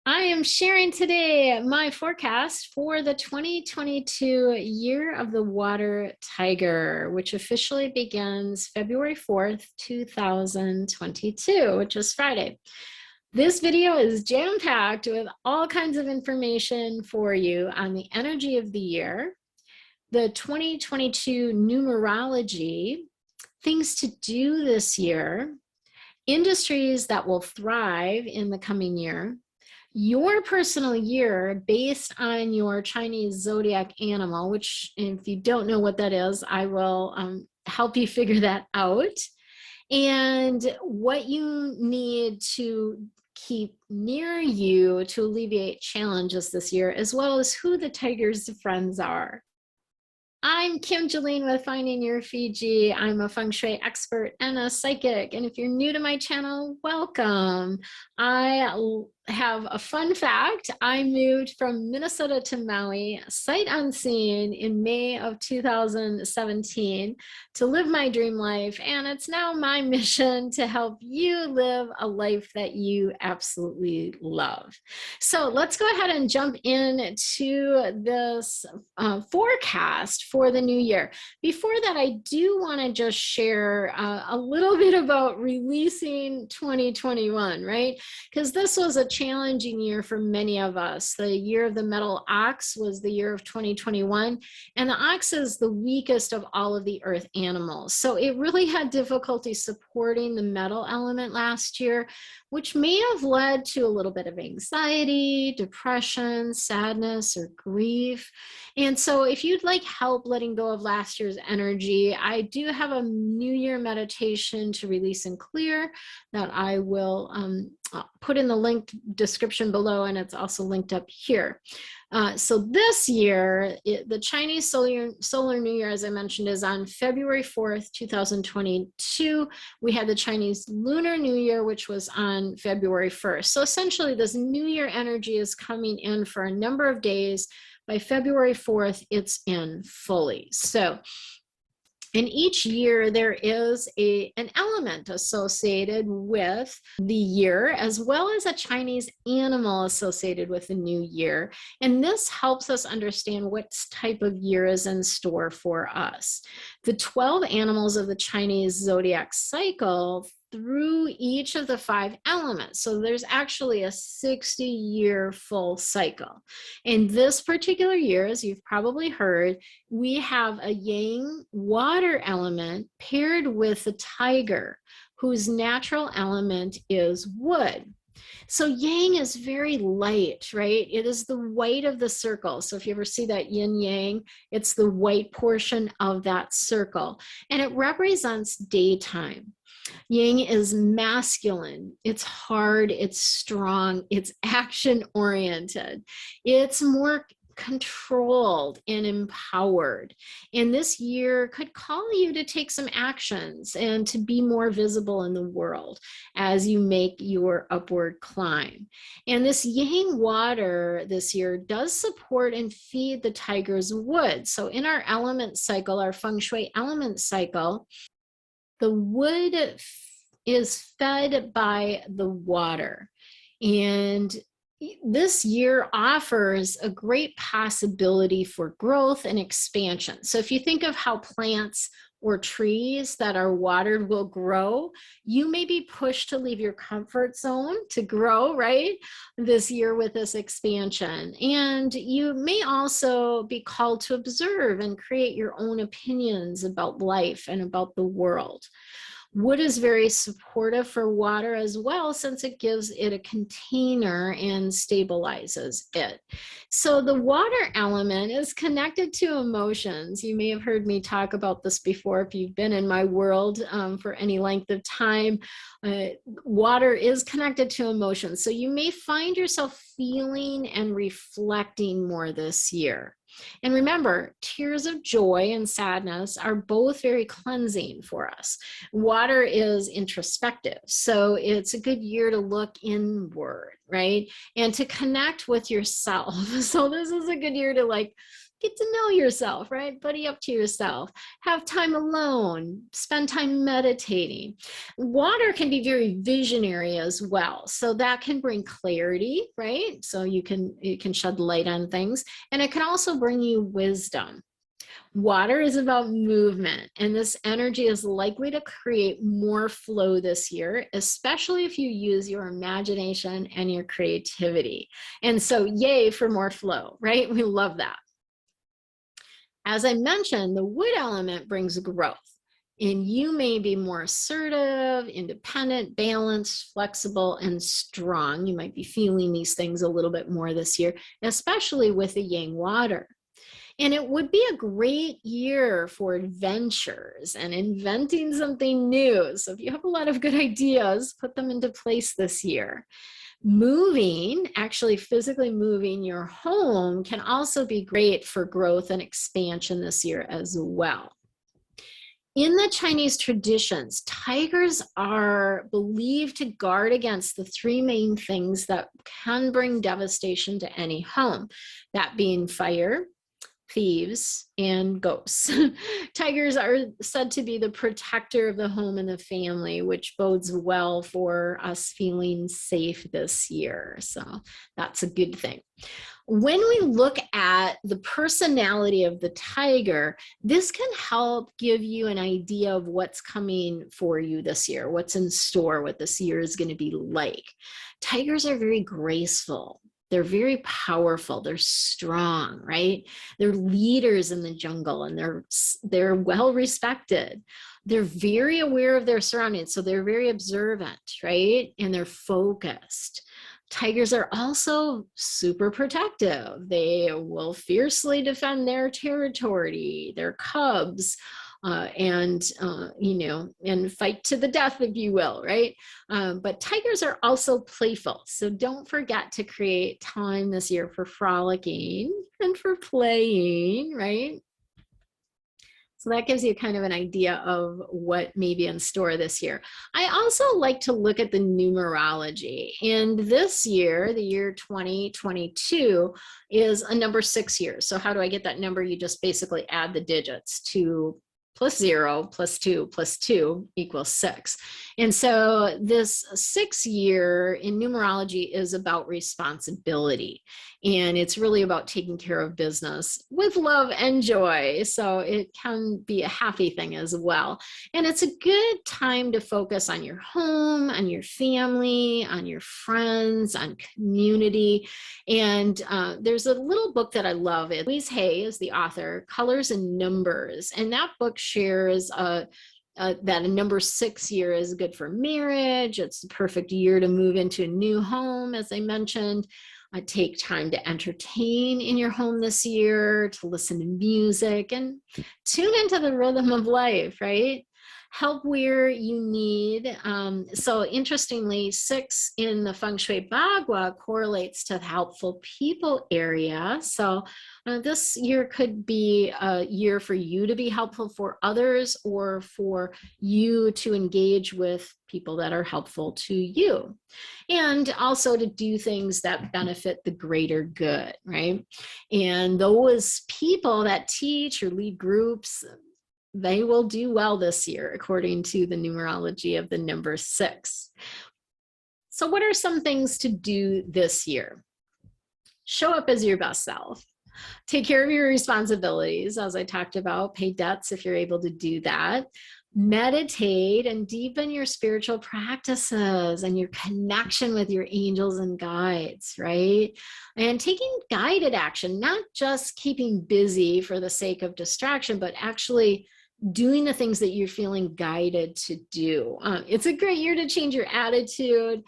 I am sharing today my forecast for the 2022 Year of the Water Tiger, which officially begins February 4th, 2022, which is Friday. This video is jam-packed with all kinds of information for you on the energy of the year, the 2022 numerology, things to do this year, industries that will thrive in the coming year, your personal year based on your Chinese zodiac animal, which if you don't know what that is, I will help you figure that out, and what you need to keep near you to alleviate challenges this year, as well as who the tiger's friends are. I'm Julen with Finding Your Fiji. I'm a feng shui expert and a psychic. And if you're new to my channel, welcome. I have a fun fact. I moved from Minnesota to Maui, sight unseen, in May of 2017 to live my dream life. And it's now my mission to help you live a life that you absolutely love. So let's go ahead and jump into this forecast for the new year. Before that, I do want to just share a little bit about releasing 2021, right? Because this was a challenging year for many of us. The year of the metal ox was the year of 2021, and the ox is the weakest of all of the earth animals. So it really had difficulty supporting the metal element last year, which may have led to a little bit of anxiety, depression, sadness, or grief. And so if you'd like help letting go of last year's energy, I do have a New Year meditation to release and clear that I will put in the link description below, and it's also linked up here. So this year, the Chinese Solar New Year, as I mentioned, is on February 4th, 2022. We had the Chinese Lunar New Year, which was on February 1st. So essentially, this New Year energy is coming in for a number of days. By February 4th, it's in fully. So in each year, there is an element associated with the year, as well as a Chinese animal associated with the new year. And this helps us understand what type of year is in store for us. The 12 animals of the Chinese zodiac cycle through each of the 5 elements. So there's actually a 60-year full cycle. In this particular year, as you've probably heard, we have a yang water element paired with a tiger, whose natural element is wood. So yang is very light, right? It is the white of the circle. So if you ever see that yin yang, it's the white portion of that circle. And it represents daytime. Yang is masculine, it's hard, it's strong, it's action-oriented, it's more controlled and empowered. And this year could call you to take some actions and to be more visible in the world as you make your upward climb. And this yang water this year does support and feed the tiger's wood. So in our element cycle, our feng shui element cycle, the wood is fed by the water. And this year offers a great possibility for growth and expansion. So if you think of how plants or trees that are watered will grow, you may be pushed to leave your comfort zone to grow, right, this year with this expansion. And you may also be called to observe and create your own opinions about life and about the world. Wood is very supportive for water as well, since it gives it a container and stabilizes it. So the water element is connected to emotions. You may have heard me talk about this before if you've been in my world for any length of time. Water is connected to emotions. So you may find yourself feeling and reflecting more this year. And remember, tears of joy and sadness are both very cleansing for us. Water is introspective, so it's a good year to look inward, right? And to connect with yourself. So this is a good year to get to know yourself, right? Buddy up to yourself, have time alone, spend time meditating. Water can be very visionary as well. So that can bring clarity, right? So you can shed light on things, and it can also bring you wisdom. Water is about movement, and this energy is likely to create more flow this year, especially if you use your imagination and your creativity. And so yay for more flow, right? We love that. As I mentioned, the wood element brings growth, and you may be more assertive, independent, balanced, flexible, and strong. You might be feeling these things a little bit more this year, especially with the yang water. And it would be a great year for adventures and inventing something new. So if you have a lot of good ideas, put them into place this year. Moving, actually physically moving your home, can also be great for growth and expansion this year as well. In the Chinese traditions, tigers are believed to guard against the three main things that can bring devastation to any home, that being fire, thieves, and ghosts. Tigers are said to be the protector of the home and the family, which bodes well for us feeling safe this year. So that's a good thing. When we look at the personality of the tiger, this can help give you an idea of what's coming for you this year, what's in store, what this year is going to be like. Tigers are very graceful. They're very powerful. They're strong, right? They're leaders in the jungle, and they're well respected. They're very aware of their surroundings, so they're very observant, right? And they're focused. Tigers are also super protective. They will fiercely defend their territory, their cubs, and fight to the death, if you will, right? But tigers are also playful. So don't forget to create time this year for frolicking and for playing, right? So that gives you kind of an idea of what may be in store this year. I also like to look at the numerology. And this year, the year 2022, is a number 6 year. So how do I get that number? You just basically add the digits. 2 plus 0 plus 2 plus 2 equals 6. And so this 6 year in numerology is about responsibility. And it's really about taking care of business with love and joy. So it can be a happy thing as well. And it's a good time to focus on your home, on your family, on your friends, on community. And there's a little book that I love. Louise is the author, Colors and Numbers. And that book shares that a number 6 year is good for marriage. It's the perfect year to move into a new home, as I mentioned. Take time to entertain in your home this year, to listen to music, and tune into the rhythm of life, right? Help where you need. So interestingly, 6 in the Feng Shui Bagua correlates to the helpful people area. So this year could be a year for you to be helpful for others, or for you to engage with people that are helpful to you. And also to do things that benefit the greater good, right? And those people that teach or lead groups, they will do well this year, according to the numerology of the number 6. So what are some things to do this year? Show up as your best self. Take care of your responsibilities, as I talked about. Pay debts if you're able to do that. Meditate and deepen your spiritual practices and your connection with your angels and guides, right? And taking guided action, not just keeping busy for the sake of distraction, but actually doing the things that you're feeling guided to do. It's a great year to change your attitude,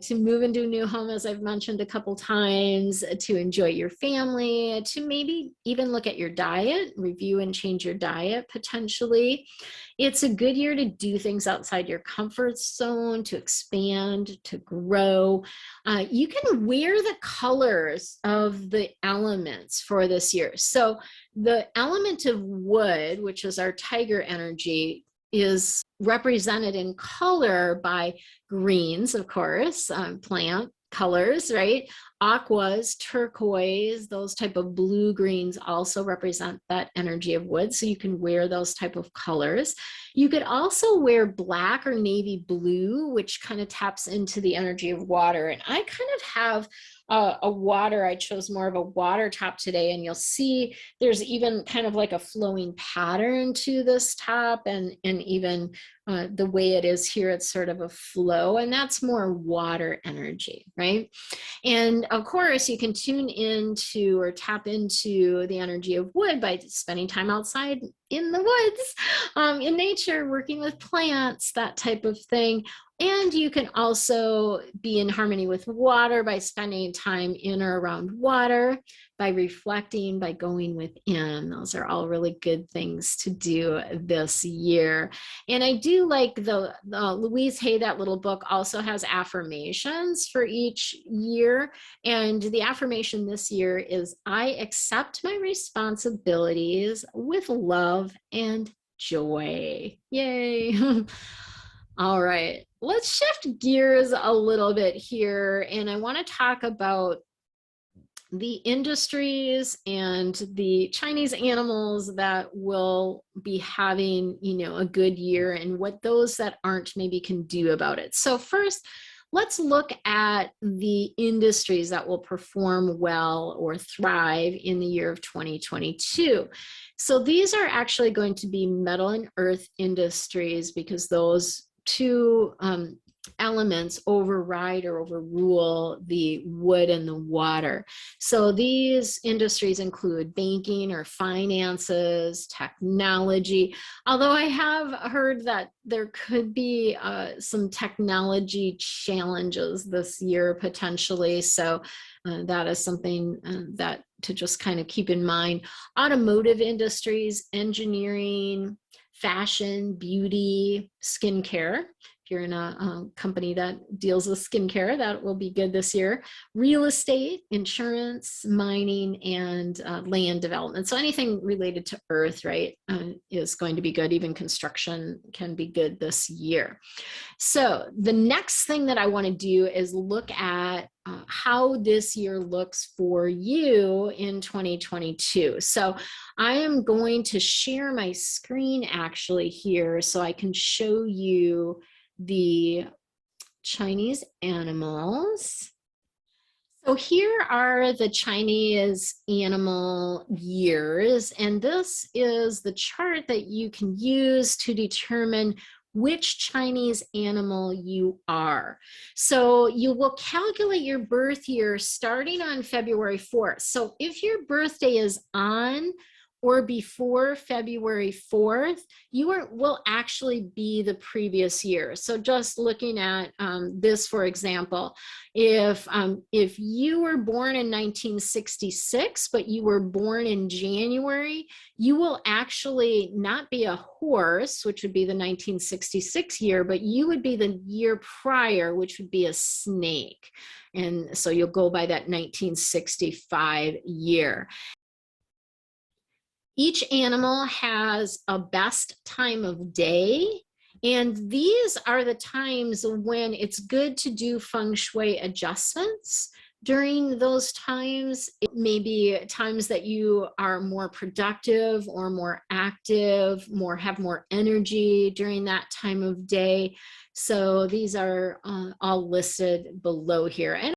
to move into a new home, as I've mentioned a couple times, to enjoy your family, to maybe even look at your diet, review and change your diet potentially. It's a good year to do things outside your comfort zone, to expand, to grow. You can wear the colors of the elements for this year. So the element of wood, which is our tiger energy, is represented in color by greens, of course, plant, colors, right? Aquas, turquoise, those type of blue greens also represent that energy of wood. So you can wear those type of colors. You could also wear black or navy blue, which kind of taps into the energy of water. And I kind of have a water, I chose more of a water top today, and you'll see there's even kind of like a flowing pattern to this top, and even the way it is here, it's sort of a flow, and that's more water energy, right? And of course, you can tune into or tap into the energy of wood by spending time outside in the woods, in nature, working with plants, that type of thing. And you can also be in harmony with water by spending time in or around water, by reflecting, by going within. Those are all really good things to do this year. And I do like the Louise Hay, that little book, also has affirmations for each year. And the affirmation this year is, I accept my responsibilities with love and joy. Yay. All right, let's shift gears a little bit here. And I want to talk about the industries and the Chinese animals that will be having, you know, a good year, and what those that aren't maybe can do about it. So first, let's look at the industries that will perform well or thrive in the year of 2022. So these are actually going to be metal and earth industries, because those two elements override or overrule the wood and the water. So these industries include banking or finances, technology, although I have heard that there could be some technology challenges this year potentially. So that is something that to just kind of keep in mind. Automotive industries, engineering, fashion, beauty, skincare. If you're in a company that deals with skincare, that will be good this year. Real estate, insurance, mining, and land development. So anything related to earth, right, is going to be good. Even construction can be good this year. So the next thing that I want to do is look at how this year looks for you in 2022. So I am going to share my screen actually here so I can show you the Chinese animals. So here are the Chinese animal years, and this is the chart that you can use to determine which Chinese animal you are. So you will calculate your birth year starting on February 4th. So if your birthday is on or before February 4th, you will actually be the previous year. So just looking at this, for example, if you were born in 1966, but you were born in January, you will actually not be a horse, which would be the 1966 year, but you would be the year prior, which would be a snake. And so you'll go by that 1965 year. Each animal has a best time of day, and these are the times when it's good to do feng shui adjustments. During those times, it may be times that you are more productive or more active, have more energy during that time of day. So these are all listed below here. And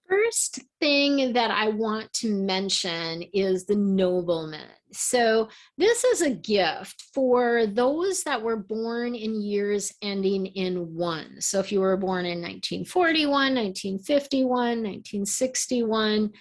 first thing that I want to mention is the nobleman. So this is a gift for those that were born in years ending in 1. So if you were born in 1941, 1951, 1961,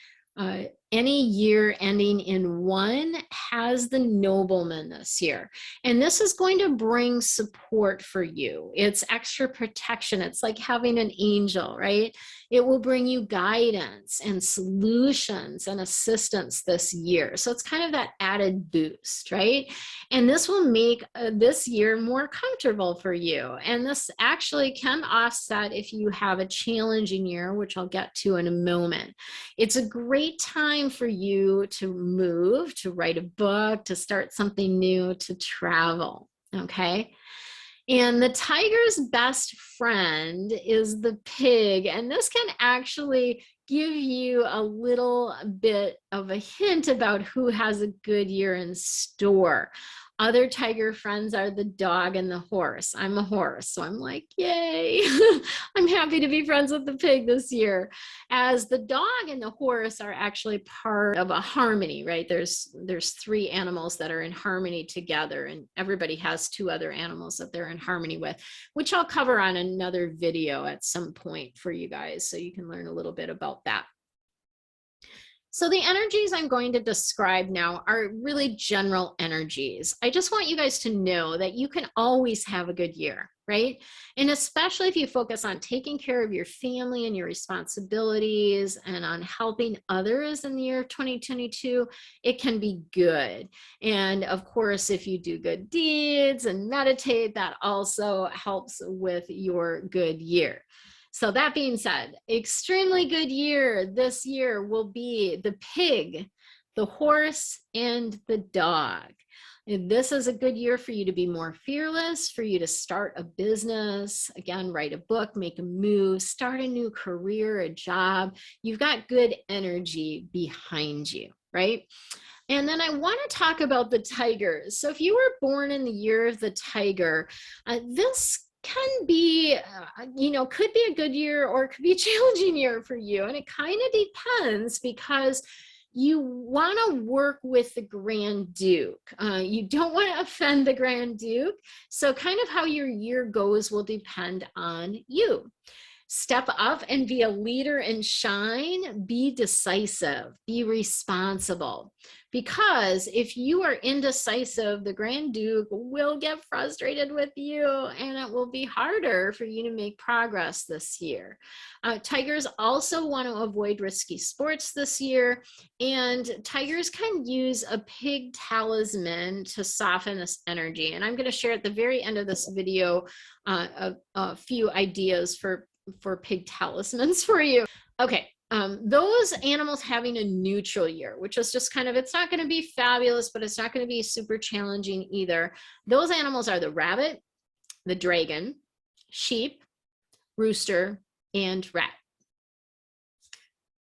any year ending in 1 has the nobleman this year. And this is going to bring support for you. It's extra protection. It's like having an angel, right? It will bring you guidance and solutions and assistance this year. So it's kind of that added boost, right? And this will make this year more comfortable for you. And this actually can offset if you have a challenging year, which I'll get to in a moment. It's a great time for you to move, to write a book, to start something new, to travel, okay? And the tiger's best friend is the pig. And this can actually give you a little bit of a hint about who has a good year in store. Other tiger friends are the dog and the horse. I'm a horse, so I'm like, yay. I'm happy to be friends with the pig this year. As the dog and the horse are actually part of a harmony, right? There's three animals that are in harmony together, and everybody has two other animals that they're in harmony with, which I'll cover on another video at some point for you guys, so you can learn a little bit about that. So the energies I'm going to describe now are really general energies. I just want you guys to know that you can always have a good year, right? And especially if you focus on taking care of your family and your responsibilities and on helping others in the year 2022, it can be good. And of course, if you do good deeds and meditate, that also helps with your good year. So that being said, extremely good year this year will be the pig, the horse, and the dog. And this is a good year for you to be more fearless, for you to start a business, again, write a book, make a move, start a new career, a job. You've got good energy behind you, right? And then I want to talk about the tigers. So if you were born in the year of the tiger, this can be, could be a good year or it could be a challenging year for you. And it kind of depends because you want to work with the Grand Duke. You don't want to offend the Grand Duke. So kind of how your year goes will depend on you. Step up and be a leader and shine. Be decisive, be responsible. Because if you are indecisive, the Grand Duke will get frustrated with you and it will be harder for you to make progress this year. Tigers also want to avoid risky sports this year, and tigers can use a pig talisman to soften this energy. And I'm going to share at the very end of this video a few ideas for pig talismans for you. Okay. Those animals having a neutral year, which is just kind of, it's not going to be fabulous, but it's not going to be super challenging either. Those animals are the rabbit, the dragon, sheep, rooster, and rat.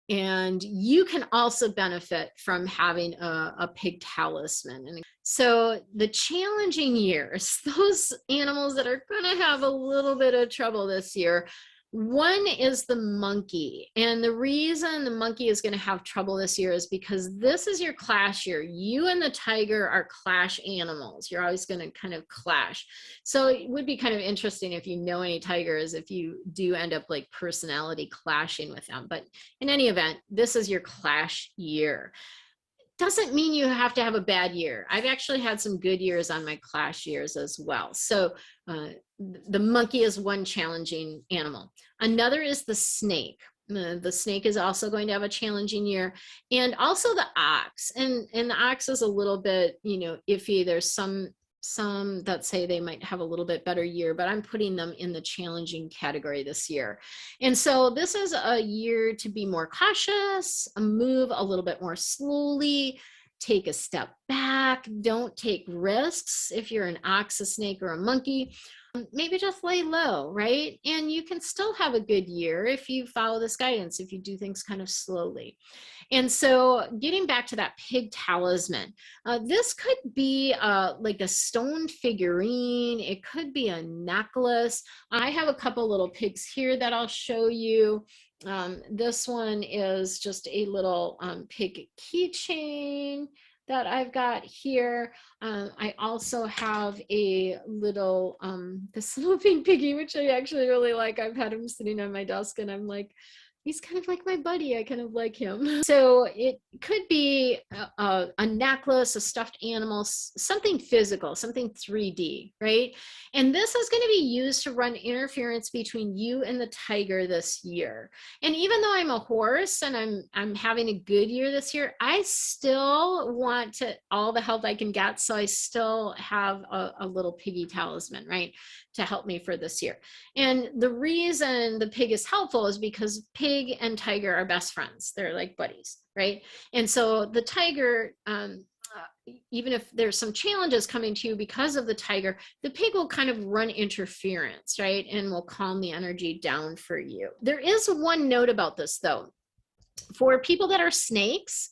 And you can also benefit from having a pig talisman. And so the challenging years, those animals that are going to have a little bit of trouble this year, one is the monkey. And the reason the monkey is going to have trouble this year is because this is your clash year. You and the tiger are clash animals. You're always going to kind of clash. So it would be kind of interesting if you know any tigers, if you do end up like personality clashing with them. But in any event, this is your clash year. Doesn't mean you have to have a bad year. I've actually had some good years on my clash years as well. So the monkey is one challenging animal. Another is the snake. The snake is also going to have a challenging year, and also the ox. And the ox is a little bit, iffy. There's some that say they might have a little bit better year, but I'm putting them in the challenging category this year. And so this is a year to be more cautious, move a little bit more slowly, take a step back, don't take risks. If you're an ox, a snake, or a monkey, maybe just lay low, right? And you can still have a good year if you follow this guidance, if you do things kind of slowly. And so getting back to that pig talisman, this could be like a stone figurine. It could be a necklace. I have a couple little pigs here that I'll show you. This one is just a little pig keychain that I've got here. I also have a little, this little pink piggy, which I actually really like. I've had him sitting on my desk and I'm like, he's kind of like my buddy. I kind of like him. So it could be a necklace, a stuffed animal, something physical, something 3D, right? And this is going to be used to run interference between you and the tiger this year. And even though I'm a horse and I'm having a good year this year, I still want all the help I can get. So I still have a little piggy talisman, right, to help me for this year. And the reason the pig is helpful is because pig and tiger are best friends. They're like buddies, right? And so the tiger even if there's some challenges coming to you because of the tiger, the pig will kind of run interference, right? And will calm the energy down for you. There is one note about this though. For people that are snakes,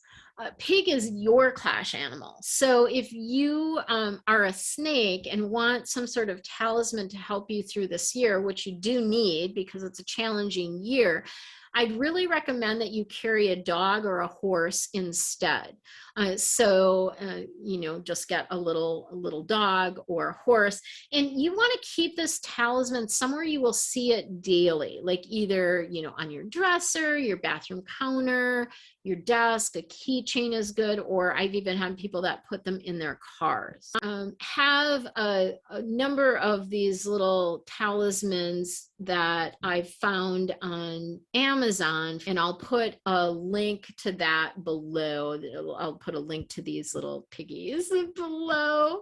pig is your clash animal. So if you are a snake and want some sort of talisman to help you through this year, which you do need because it's a challenging year, I'd really recommend that you carry a dog or a horse instead. You know, just get a little dog or a horse, and you want to keep this talisman somewhere you will see it daily, like either, you know, on your dresser, your bathroom counter, your desk. A keychain is good, or I've even had people that put them in their cars. Have a number of these little talismans that I've found on Amazon, and I'll put a link to that below. I'll put a link to these little piggies below.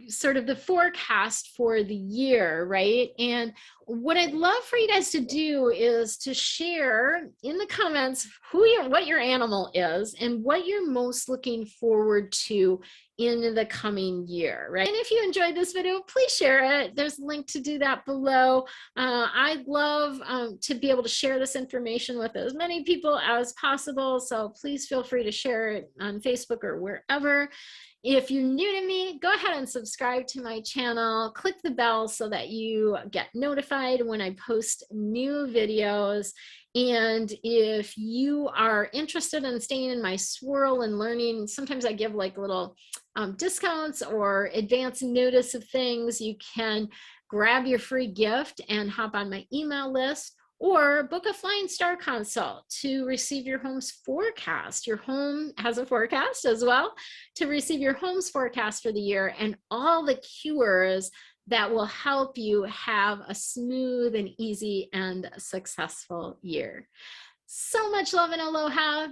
Sort of the forecast for the year, right? And what I'd love for you guys to do is to share in the comments what your animal is and what you're most looking forward to in the coming year, right? And if you enjoyed this video, please share it. There's a link to do that below. I'd love to be able to share this information with as many people as possible. So please feel free to share it on Facebook or wherever. If you're new to me, go ahead and subscribe to my channel. Click the bell so that you get notified when I post new videos. And if you are interested in staying in my swirl and learning, sometimes I give like little discounts or advance notice of things. You can grab your free gift and hop on my email list, or book a flying star consult to receive your home's forecast. Your home has a forecast as well, to receive your home's forecast for the year and all the cures that will help you have a smooth and easy and successful year. So much love and aloha.